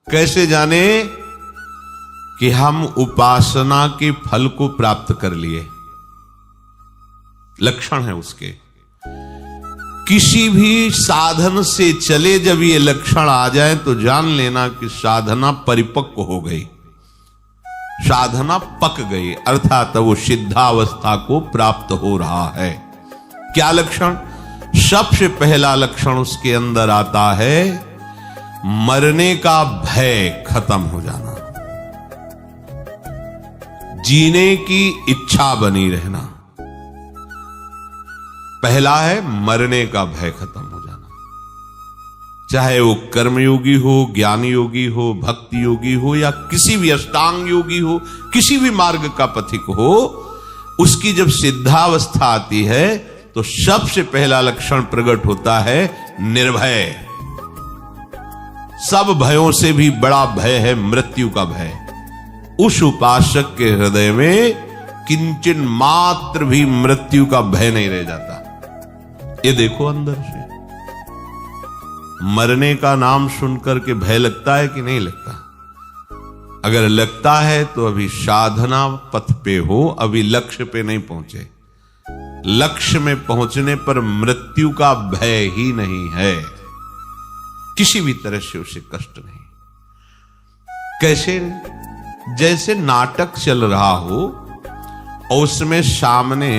कैसे जाने कि हम उपासना के फल को प्राप्त कर लिए? लक्षण है उसके। किसी भी साधन से चले जब ये लक्षण आ जाए तो जान लेना कि साधना परिपक्व हो गई, साधना पक गई, अर्थात वो सिद्धावस्था को प्राप्त हो रहा है। क्या लक्षण? सबसे पहला लक्षण उसके अंदर आता है मरने का भय खत्म हो जाना, जीने की इच्छा बनी रहना। पहला है मरने का भय खत्म हो जाना, चाहे वो कर्मयोगी हो, ज्ञान योगी हो, भक्ति योगी हो, या किसी भी अष्टांग योगी हो, किसी भी मार्ग का पथिक हो, उसकी जब सिद्धावस्था आती है तो सबसे पहला लक्षण प्रकट होता है निर्भय। सब भयों से भी बड़ा भय है मृत्यु का भय। उस उपासक के हृदय में किंचन मात्र भी मृत्यु का भय नहीं रह जाता। ये देखो अंदर से मरने का नाम सुनकर के भय लगता है कि नहीं लगता? अगर लगता है तो अभी साधना पथ पे हो, अभी लक्ष्य पे नहीं पहुंचे। लक्ष्य में पहुंचने पर मृत्यु का भय ही नहीं है, किसी भी तरह से उसे कष्ट नहीं। कैसे? जैसे नाटक चल रहा हो और उसमें सामने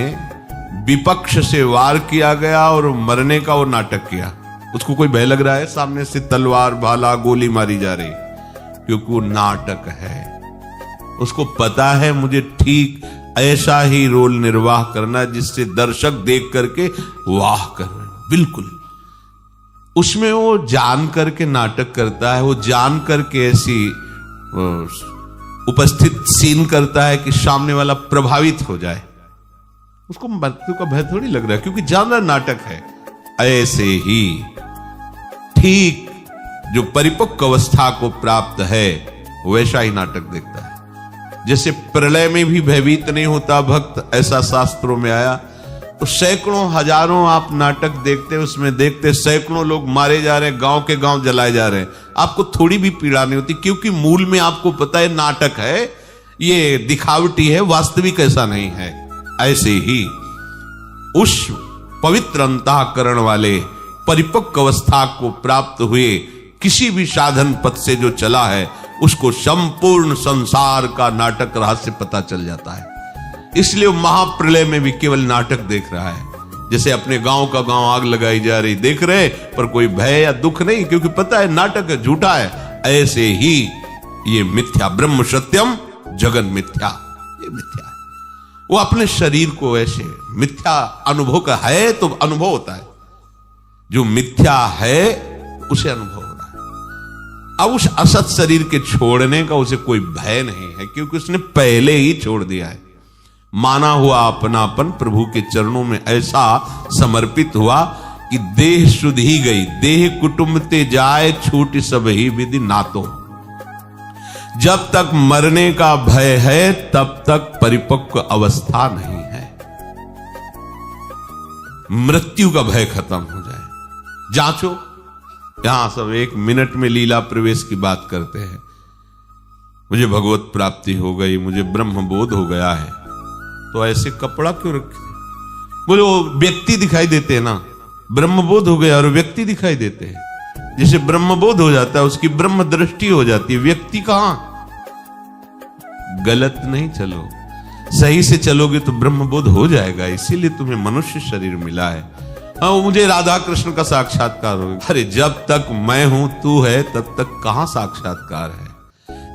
विपक्ष से वार किया गया और मरने का वो नाटक किया, उसको कोई भय लग रहा है? सामने से तलवार भाला गोली मारी जा रही, क्योंकि वो नाटक है। उसको पता है मुझे ठीक ऐसा ही रोल निर्वाह करना जिससे दर्शक देख करके वाह कर रहे हैं। बिल्कुल उसमें वो जान करके नाटक करता है, वो जान करके ऐसी उपस्थित सीन करता है कि सामने वाला प्रभावित हो जाए। उसको मृत्यु का भय थोड़ी लग रहा है, क्योंकि जान रहा नाटक है। ऐसे ही ठीक जो परिपक्व अवस्था को प्राप्त है वैसा ही नाटक देखता है। जैसे प्रलय में भी भयभीत नहीं होता भक्त, ऐसा शास्त्रों में आया। तो सैकड़ों हजारों आप नाटक देखते, उसमें देखते सैकड़ों लोग मारे जा रहे हैं, गांव के गांव जलाए जा रहे हैं, आपको थोड़ी भी पीड़ा नहीं होती, क्योंकि मूल में आपको पता है नाटक है, ये दिखावटी है, वास्तविक ऐसा नहीं है। ऐसे ही उस पवित्र अंतःकरण वाले परिपक्व अवस्था को प्राप्त हुए किसी भी साधन पथ से जो चला है, उसको संपूर्ण संसार का नाटक रहस्य पता चल जाता है। इसलिए महाप्रलय में भी केवल नाटक देख रहा है। जैसे अपने गांव का गांव आग लगाई जा रही देख रहे, पर कोई भय या दुख नहीं, क्योंकि पता है नाटक है, झूठा है। ऐसे ही ये मिथ्या, ब्रह्म सत्यम जगन मिथ्या, ये मिथ्या है। वो अपने शरीर को ऐसे मिथ्या अनुभव का है तो अनुभव होता है, जो मिथ्या है उसे अनुभव हो रहा है। अब उस असत शरीर के छोड़ने का उसे कोई भय नहीं है, क्योंकि उसने पहले ही छोड़ दिया है। माना हुआ अपनापन प्रभु के चरणों में ऐसा समर्पित हुआ कि देह शुद्ध ही गई, देह कुटुंब ते जाए छूट सब ही विधि नातो। जब तक मरने का भय है तब तक परिपक्व अवस्था नहीं है। मृत्यु का भय खत्म हो जाए। जांचो, यहां सब 1 मिनट में लीला प्रवेश की बात करते हैं। मुझे भगवत प्राप्ति हो गई, मुझे ब्रह्म बोध हो गया है, तो ऐसे कपड़ा क्यों रखे? बोले वो व्यक्ति दिखाई देते हैं ना, ब्रह्मबोध हो गया और व्यक्ति दिखाई देते हैं। जिसे ब्रह्मबोध हो जाता है उसकी ब्रह्म दृष्टि हो जाती है, व्यक्ति कहां? गलत नहीं चलो, सही से चलोगे तो ब्रह्मबोध हो जाएगा। इसीलिए तुम्हें मनुष्य शरीर मिला है। हाँ, मुझे राधा कृष्ण का साक्षात्कार हो गया। अरे जब तक मैं हूं तू है तब तक कहां साक्षात्कार है?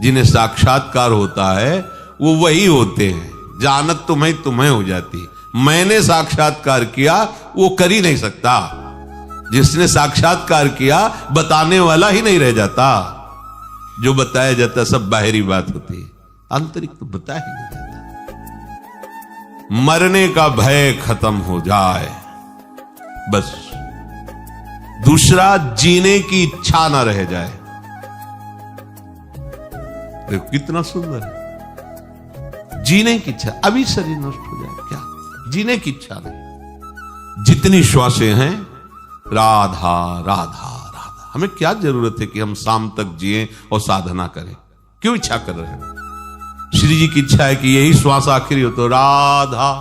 जिन्हें साक्षात्कार होता है वो वही होते हैं। जानत तुम्हें हो जाती। मैंने साक्षात्कार किया वो कर ही नहीं सकता। जिसने साक्षात्कार किया बताने वाला ही नहीं रह जाता। जो बताया जाता सब बाहरी बात होती है, आंतरिक तो बताया ही नहीं जाता। मरने का भय खत्म हो जाए बस। दूसरा, जीने की इच्छा ना रह जाए। देखो कितना सुंदर है। जीने की इच्छा, अभी शरीर नष्ट हो जाए क्या? जीने की इच्छा नहीं। जितनी श्वासें हैं राधा राधा राधा, हमें क्या जरूरत है कि हम शाम तक जिए और साधना करें? क्यों इच्छा कर रहे हैं? श्री जी की इच्छा है कि यही श्वास आखिरी हो तो राधा